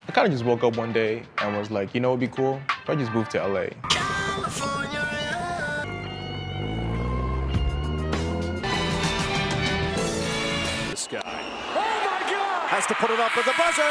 I kind of just woke up one day and was like, you know what'd be cool? If I just moved to LA. This guy. Oh my God! Has to put it up with the buzzer.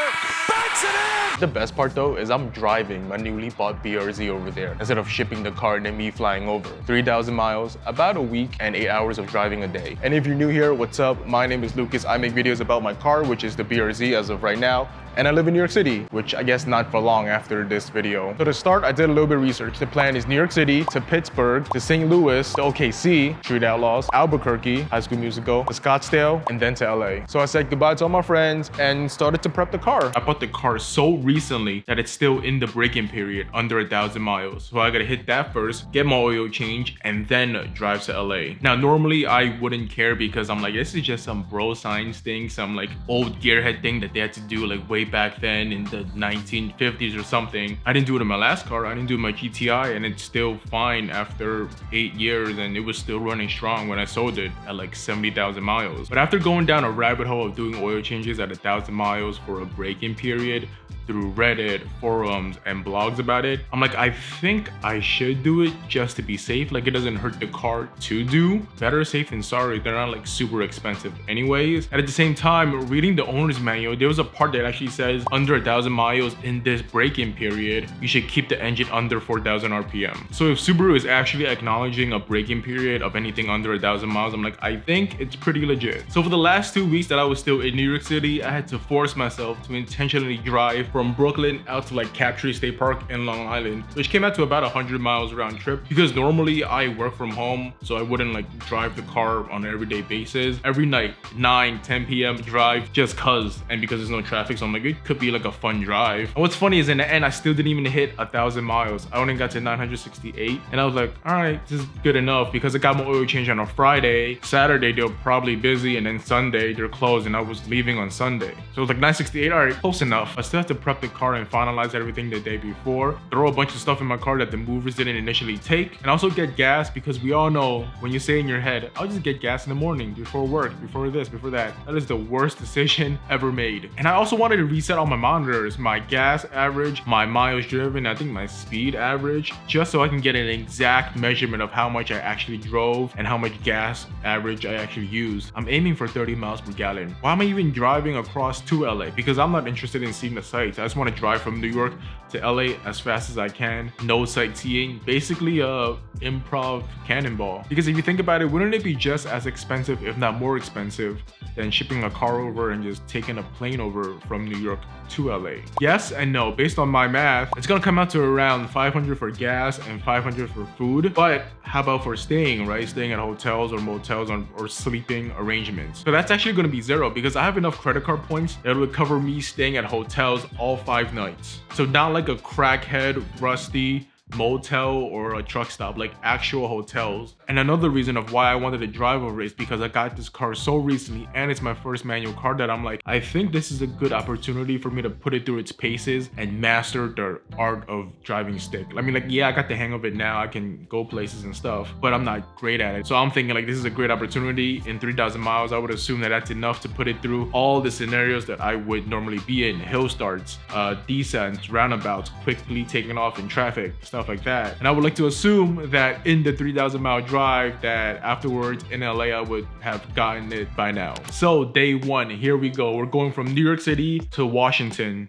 Banks it in! The best part though is I'm driving my newly bought BRZ over there instead of shipping the car and then me flying over. 3,000 miles, about a week and 8 hours of driving a day. And if you're new here, what's up? My name is Lucas. I make videos about my car, which is the BRZ as of right now. And I live in New York City, which I guess not for long after this video. So to start, I did a little bit of research. The plan is New York City to Pittsburgh to St. Louis to OKC, Street Outlaws, Albuquerque, High School Musical, to Scottsdale, and then to LA. So I said goodbye to all my friends and started to prep the car. I bought the car so recently that it's still in the break-in period, under 1,000 miles. So I gotta hit that first, get my oil change, and then drive to LA. Now, normally I wouldn't care because I'm like, this is just some bro science thing, some like old gearhead thing that they had to do like way back then in the 1950s or something. I didn't do it in my last car. I didn't do my GTI, and it's still fine after 8 years, and it was still running strong when I sold it at like 70,000 miles. But after going down a rabbit hole of doing oil changes at 1,000 miles for a break-in period through Reddit, forums, and blogs about it, I'm like, I think I should do it just to be safe. Like, it doesn't hurt the car to do. Better safe than sorry. They're not like super expensive anyways. And at the same time, reading the owner's manual, there was a part that actually says under 1,000 miles in this break-in period, you should keep the engine under 4,000 RPM. So if Subaru is actually acknowledging a break-in period of anything under 1,000 miles, I'm like, I think it's pretty legit. So for the last 2 weeks that I was still in New York City, I had to force myself to intentionally drive from Brooklyn out to like Captree State Park in Long Island, which came out to about 100 miles round trip, because normally I work from home, so I wouldn't like drive the car on an everyday basis. Every night, 9-10 p.m. drive just cause, and because there's no traffic, so I'm like, it could be like a fun drive. And what's funny is in the end, I still didn't even hit 1,000 miles. I only got to 968, and I was like, all right, this is good enough, because I got my oil change on a Friday. Saturday, they were probably busy, and then Sunday, they're closed, and I was leaving on Sunday. So it was like 968, all right, close enough. I still have to prep the car and finalize everything the day before. Throw a bunch of stuff in my car that the movers didn't initially take, and also get gas, because we all know when you say in your head, I'll just get gas in the morning before work, before this, before that. That is the worst decision ever made. And I also wanted to reset all my monitors, my gas average, my miles driven, I think my speed average, just so I can get an exact measurement of how much I actually drove and how much gas average I actually used. I'm aiming for 30 miles per gallon. Why am I even driving across to LA? Because I'm not interested in seeing the sights. I just want to drive from New York to LA as fast as I can. No sightseeing, basically a improv cannonball. Because if you think about it, wouldn't it be just as expensive, if not more expensive, than shipping a car over and just taking a plane over from New York to LA? Yes and no. Based on my math, it's gonna come out to around 500 for gas and 500 for food. But how about for staying, right? Staying at hotels or motels or sleeping arrangements. So that's actually gonna be zero, because I have enough credit card points that would cover me staying at hotels all 5 nights. So not like a crackhead, rusty motel or a truck stop, like actual hotels. And another reason of why I wanted to drive over is because I got this car so recently, and it's my first manual car, that I'm like, I think this is a good opportunity for me to put it through its paces and master the art of driving stick. I mean, like, yeah, I got the hang of it now. I can go places and stuff, but I'm not great at it. So I'm thinking like, this is a great opportunity. In 3,000 miles, I would assume that that's enough to put it through all the scenarios that I would normally be in: hill starts, descents, roundabouts, quickly taking off in traffic, stuff like that. And I would like to assume that in the 3,000 mile drive, that afterwards in LA, I would have gotten it by now. So day one, here we go. We're going from New York City to Washington,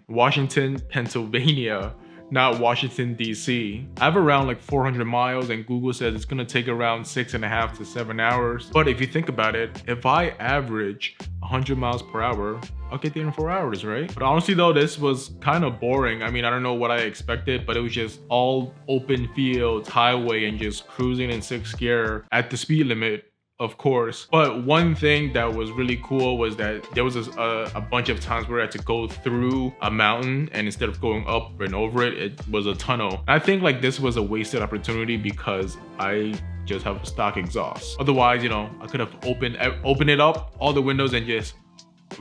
Pennsylvania, not Washington, DC. I have around like 400 miles, and Google says it's gonna take around 6.5 to 7 hours. But if you think about it, if I average 100 miles per hour, I'll get there in 4 hours, right? But honestly though, this was kind of boring. I mean, I don't know what I expected, but it was just all open fields, highway, and just cruising in 6th gear at the speed limit, of course. But one thing that was really cool was that there was a bunch of times where I had to go through a mountain, and instead of going up and over it, it was a tunnel. I think like this was a wasted opportunity because I just have stock exhaust. Otherwise, you know, I could have opened it up, all the windows, and just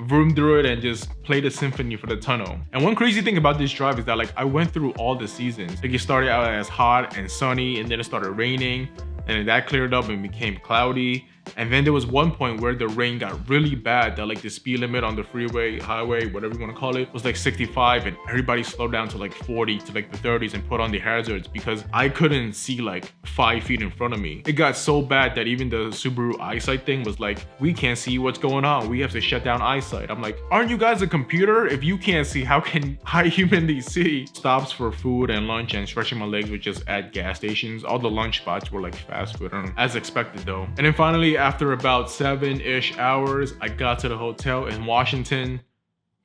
vroom through it and just play the symphony for the tunnel. And one crazy thing about this drive is that like I went through all the seasons. Like it started out as hot and sunny, and then it started raining, and then that cleared up and became cloudy, And then there was one point where the rain got really bad that like the speed limit on the freeway, highway, whatever you want to call it, was like 65, and everybody slowed down to like 40 to like the 30s and put on the hazards because I couldn't see like 5 feet in front of me. It got so bad that even the Subaru Eyesight thing was like, we can't see what's going on. We have to shut down eyesight. I'm like, aren't you guys a computer? If you can't see, how can I humanly see? Stops for food and lunch and stretching my legs were just at gas stations. All the lunch spots were like fast food, as expected though. And then finally, after about 7-ish hours, I got to the hotel in Washington,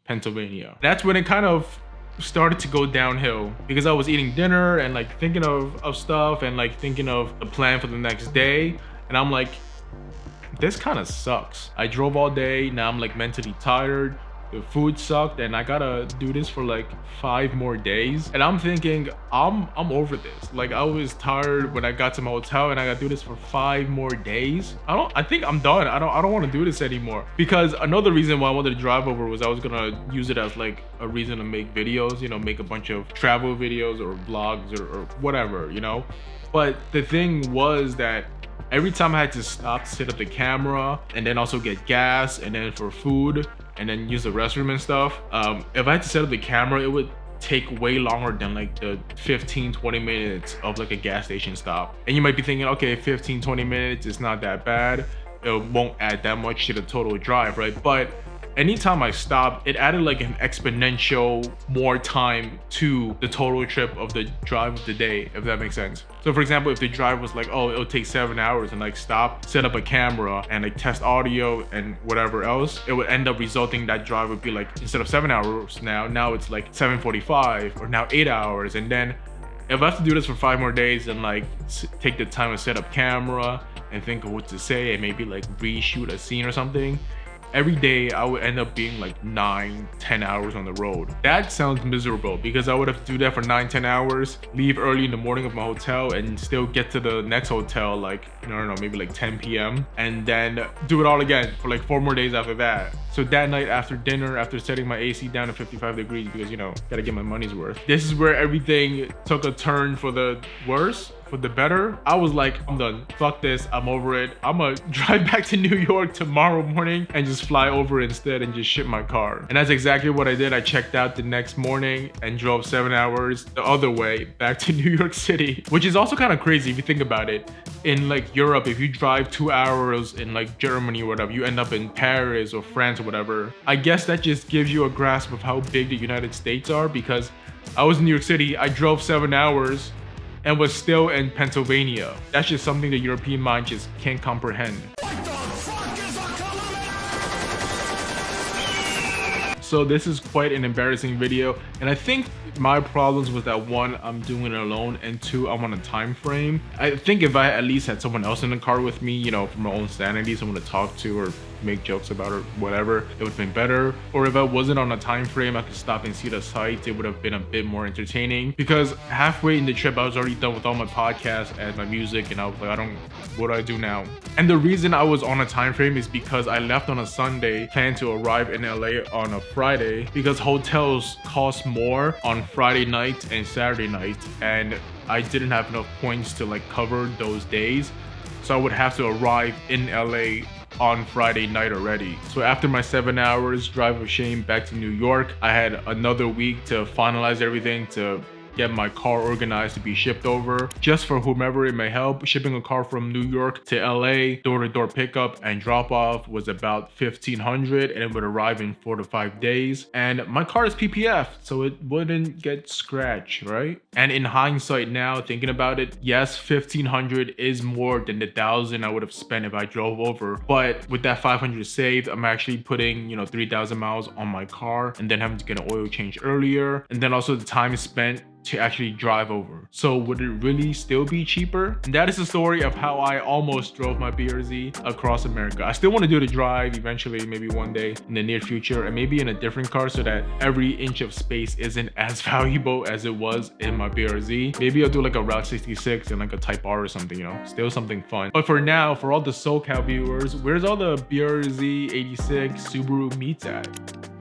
Pennsylvania. That's when it kind of started to go downhill because I was eating dinner and like thinking of stuff and like thinking of the plan for the next day. And I'm like, this kind of sucks. I drove all day. Now I'm like mentally tired. The food sucked and I gotta do this for like 5 more days. And I'm thinking, I'm over this. Like I was tired when I got to my hotel and I gotta do this for 5 more days. I think I'm done. I don't want to do this anymore. Because another reason why I wanted to drive over was I was gonna use it as like a reason to make videos, you know, make a bunch of travel videos or vlogs or whatever, you know. But the thing was that every time I had to stop, set up the camera, and then also get gas, and then for food, and then use the restroom and stuff, if I had to set up the camera, it would take way longer than like the 15-20 minutes of like a gas station stop. And you might be thinking, okay, 15-20 minutes is not that bad. It won't add that much to the total drive, right? But anytime I stopped, it added like an exponential more time to the total trip of the drive of the day, if that makes sense. So for example, if the drive was like, oh, it'll take 7 hours and like stop, set up a camera and like test audio and whatever else, it would end up resulting that drive would be like, instead of 7 hours now it's like 7:45 or now 8 hours. And then if I have to do this for 5 more days and like take the time to set up camera and think of what to say and maybe like reshoot a scene or something, every day I would end up being like 9-10 hours on the road. That sounds miserable because I would have to do that for 9-10 hours, leave early in the morning of my hotel and still get to the next hotel like, I don't know, maybe like 10 p.m. and then do it all again for like 4 more days after that. So that night after dinner, after setting my AC down to 55 degrees because, you know, gotta get my money's worth, this is where everything took a turn for the worse. For the better. I was like, I'm done. Fuck this. I'm over it. I'm gonna drive back to New York tomorrow morning and just fly over instead and just ship my car. And that's exactly what I did. I checked out the next morning and drove 7 hours the other way back to New York City, which is also kind of crazy if you think about it. In like Europe, if you drive 2 hours in like Germany or whatever, you end up in Paris or France or whatever. I guess that just gives you a grasp of how big the United States are, because I was in New York City, I drove 7 hours and was still in Pennsylvania. That's just something the European mind just can't comprehend. So this is quite an embarrassing video, and I think my problems was that 1, I'm doing it alone, and 2, I'm on a time frame. I think if I at least had someone else in the car with me, you know, for my own sanity, someone to talk to or make jokes about or whatever, it would have been better. Or if I wasn't on a time frame, I could stop and see the sights, it would have been a bit more entertaining. Because halfway in the trip, I was already done with all my podcasts and my music, and I was like, what do I do now? And the reason I was on a time frame is because I left on a Sunday, planned to arrive in LA on a Friday, because hotels cost more on Friday night and Saturday night, and I didn't have enough points to like cover those days, so I would have to arrive in LA on Friday night already. So after my 7 hours drive of shame back to New York, I had another week to finalize everything, to get my car organized to be shipped over. Just for whomever it may help, shipping a car from New York to LA, door-to-door pickup and drop-off was about $1,500, and it would arrive in 4 to 5 days. And my car is PPF, so it wouldn't get scratched, right? And in hindsight now, thinking about it, yes, $1,500 is more than the $1,000 I would have spent if I drove over. But with that $500 saved, I'm actually putting, you know, 3,000 miles on my car, and then having to get an oil change earlier, and then also the time spent to actually drive over. So would it really still be cheaper? And that is the story of how I almost drove my BRZ across America. I still want to do the drive eventually, maybe one day in the near future, and maybe in a different car so that every inch of space isn't as valuable as it was in my BRZ. Maybe I'll do like a Route 66 and like a Type R or something, you know, still something fun. But for now, for all the SoCal viewers, where's all the BRZ 86 Subaru meets at?